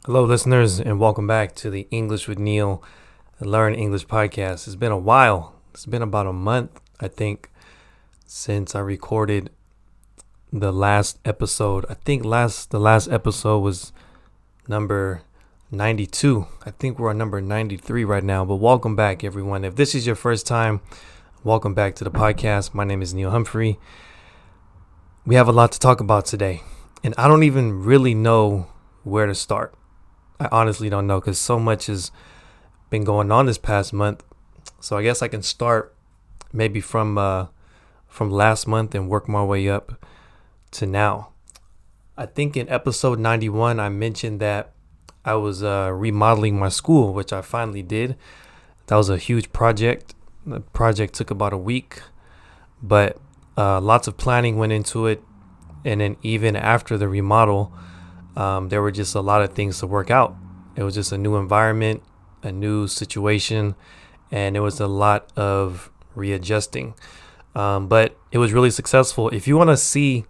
Hello, listeners, and welcome back to the English with Neil Learn English podcast. It's been a while. It's been about a month, I think, since I recorded the last episode. I think the last episode was number 92. I think we're on number 93 right now, but welcome back, everyone. If this is your first time, welcome back to the podcast. My name is Neil Humphrey. We have a lot to talk about today, and I don't even really know where to start. I honestly don't know because so much has been going on this past month. So I guess I can start maybe from last month and work my way up to now. I think in episode 91, I mentioned that I was remodeling my school, which I finally did. That was a huge project. The project took about a week, but lots of planning went into it. And then even after the remodel, there were just a lot of things to work out. It was just a new environment, a new situation, and it was a lot of readjusting. But it was really successful. If you want to see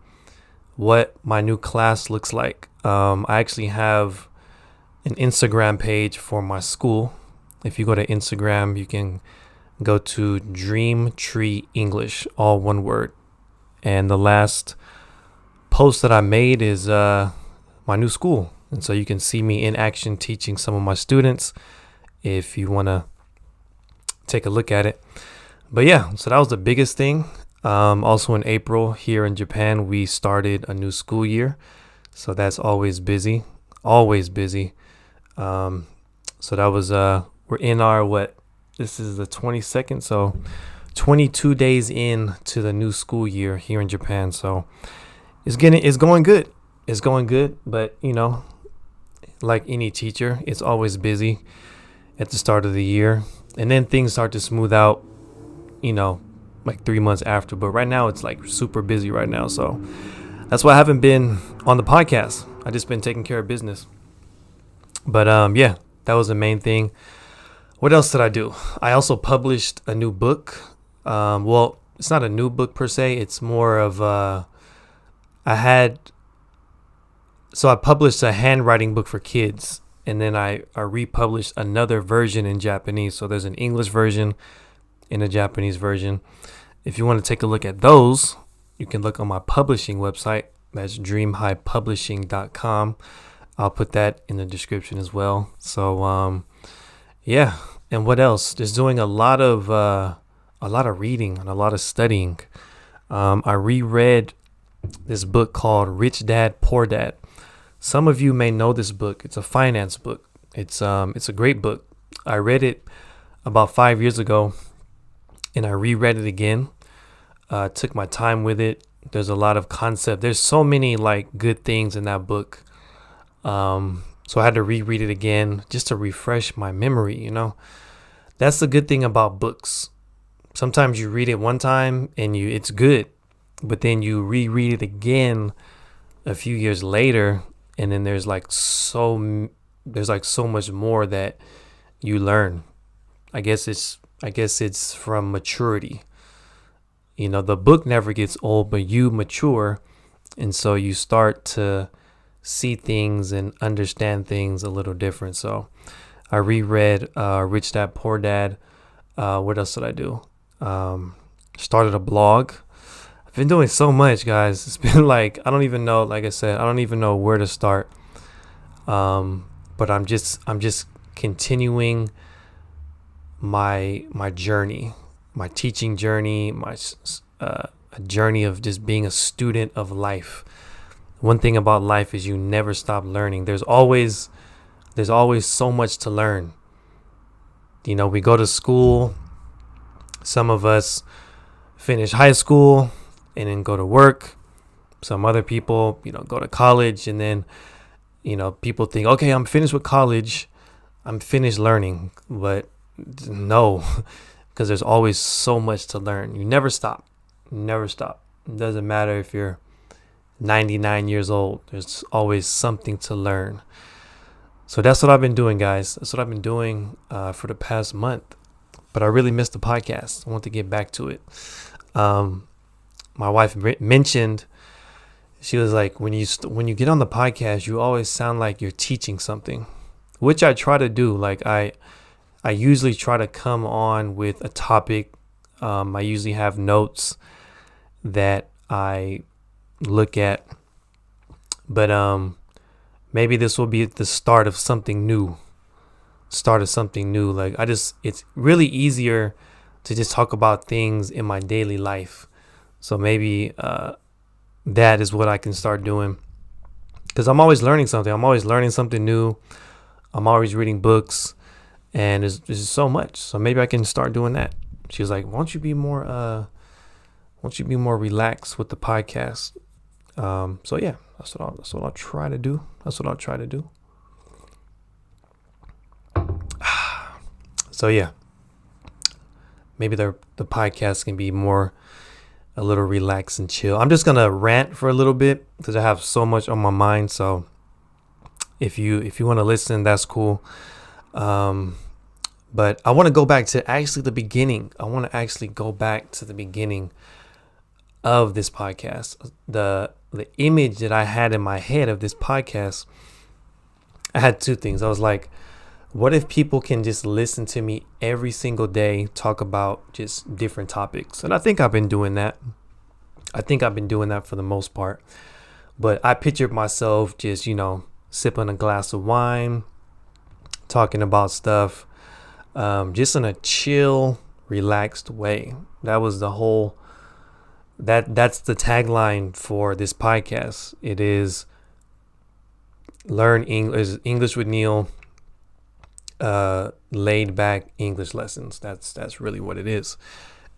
what my new class looks like, I actually have an Instagram page for my school. If you go to Instagram, you can go to Dream Tree English, all one word. And the last post that I made is my new school. And so you can see me in action teaching some of my students if you want to take a look at it. But yeah, so that was the biggest thing. Also in April here in Japan, we started a new school year. So that's always busy, always busy. So that was, we're in our, this is the 22nd. So 22 days in to the new school year here in Japan. So it's going good. It's going good, but like any teacher, it's always busy at the start of the year. And then things start to smooth out, like 3 months after. But right now it's like super busy right now. So that's why I haven't been on the podcast. I just been taking care of business. But yeah, that was the main thing. What else did I do? I also published a new book. Well, it's not a new book per se. It's more of So I published a handwriting book for kids, and then I republished another version in Japanese. So there's an English version and a Japanese version. If you want to take a look at those, you can look on my publishing website. That's dreamhighpublishing.com. I'll put that in the description as well. So yeah, and what else? Just doing a lot of reading and a lot of studying. I reread this book called Rich Dad, Poor Dad. Some of you may know this book. It's a finance book. It's a great book. I read it about 5 years ago, and I reread it again. Took my time with it. There's a lot of concept. There's so many like good things in that book. So I had to reread it again just to refresh my memory. That's the good thing about books. Sometimes you read it one time and it's good, but then you reread it again a few years later. And then there's like so much more that you learn. I guess it's from maturity. The book never gets old, but you mature, and so you start to see things and understand things a little different. So I reread Rich Dad, Poor Dad. What else did I do? Started a blog. I've been doing so much, guys. It's been like, I don't even know, like I said, I don't even know where to start. But I'm just continuing my journey, my teaching journey, my a journey of just being a student of life. One thing about life is you never stop learning. There's always so much to learn. We go to school. Some of us finish high school and then go to work. Some other people, go to college, and then, people think, okay, I'm finished with college. I'm finished learning. But no, because there's always so much to learn. You never stop. Never stop. It doesn't matter if you're 99 years old. There's always something to learn. So that's what I've been doing, guys. That's what I've been doing for the past month. But I really missed the podcast. I want to get back to it. My wife mentioned She was like, when you get on the podcast, you always sound like you're teaching something, which I try to do. Like I usually try to come on with a topic. I usually have notes that I look at, but maybe this will be the start of something new. Like it's really easier to just talk about things in my daily life. So maybe that is what I can start doing, because I'm always learning something. I'm always learning something new. I'm always reading books, and there's so much. So maybe I can start doing that. She was like, "Won't you be more relaxed with the podcast?" So yeah, that's what I'll try to do. So yeah, maybe the podcast can be more a little relaxed and chill. I'm just gonna rant for a little bit because I have so much on my mind. So if you want to listen, that's cool. But I want to go back to actually the beginning. I want to actually go back to the beginning of this podcast. The image that I had in my head of this podcast, I had two things. I was like, what if people can just listen to me every single day talk about just different topics? And I think I've been doing that. For the most part. But I pictured myself just, sipping a glass of wine, talking about stuff, just in a chill, relaxed way. That was the whole, that's the tagline for this podcast. It is Learn English with Neil, laid back English lessons. That's really what it is.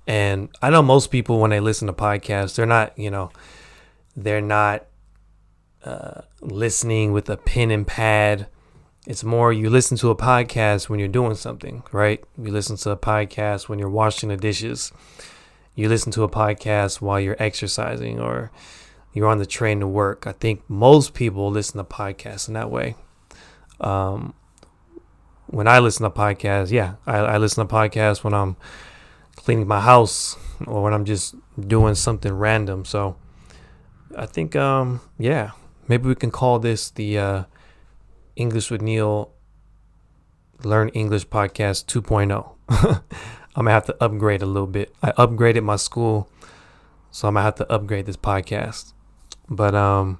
And I know most people, when they listen to podcasts, they're not listening with a pen and pad. It's more, you listen to a podcast when you're doing something, right? You listen to a podcast when you're washing the dishes. You listen to a podcast while you're exercising, or you're on the train to work. I think most people listen to podcasts in that way. When I listen to podcasts, I listen to podcasts when I'm cleaning my house or when I'm just doing something random. So I think, maybe we can call this the English with Neil Learn English Podcast 2.0. I'm going to have to upgrade a little bit. I upgraded my school, so I'm going to have to upgrade this podcast. But I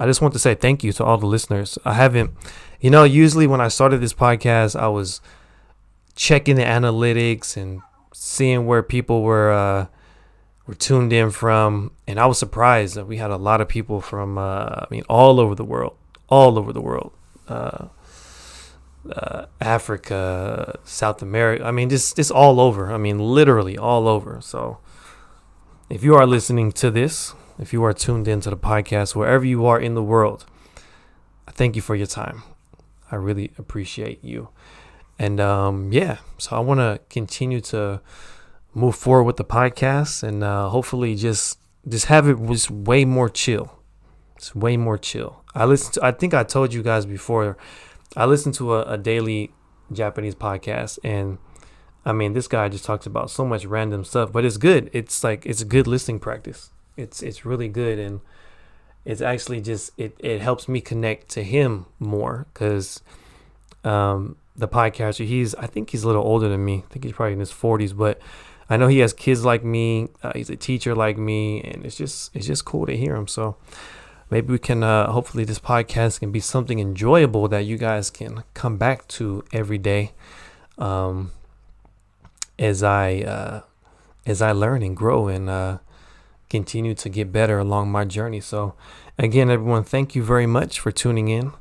just want to say thank you to all the listeners. I haven't, usually when I started this podcast, I was checking the analytics and seeing where people were tuned in from, and I was surprised that we had a lot of people from all over the world, Africa, South America. Just all over. Literally all over. So if you are listening to this, if you are tuned into the podcast, wherever you are in the world, I thank you for your time. I really appreciate you. And so I want to continue to move forward with the podcast, and hopefully just have it just way more chill. It's way more chill. I think I told you guys before, I listen to a daily Japanese podcast, and this guy just talks about so much random stuff, but it's good. It's a good listening practice. It's really good, and it's actually just it helps me connect to him more, because the podcaster, I think he's a little older than me. I think he's probably in his 40s, but I know he has kids like me. He's a teacher like me, and it's just cool to hear him. So maybe we can hopefully this podcast can be something enjoyable that you guys can come back to every day, as I learn and grow and continue to get better along my journey. So again, everyone, thank you very much for tuning in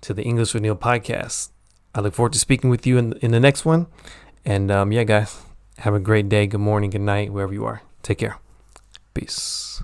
to the English with Neil podcast. I look forward to speaking with you in the next one. And guys, have a great day. Good morning, good night, wherever you are. Take care. Peace.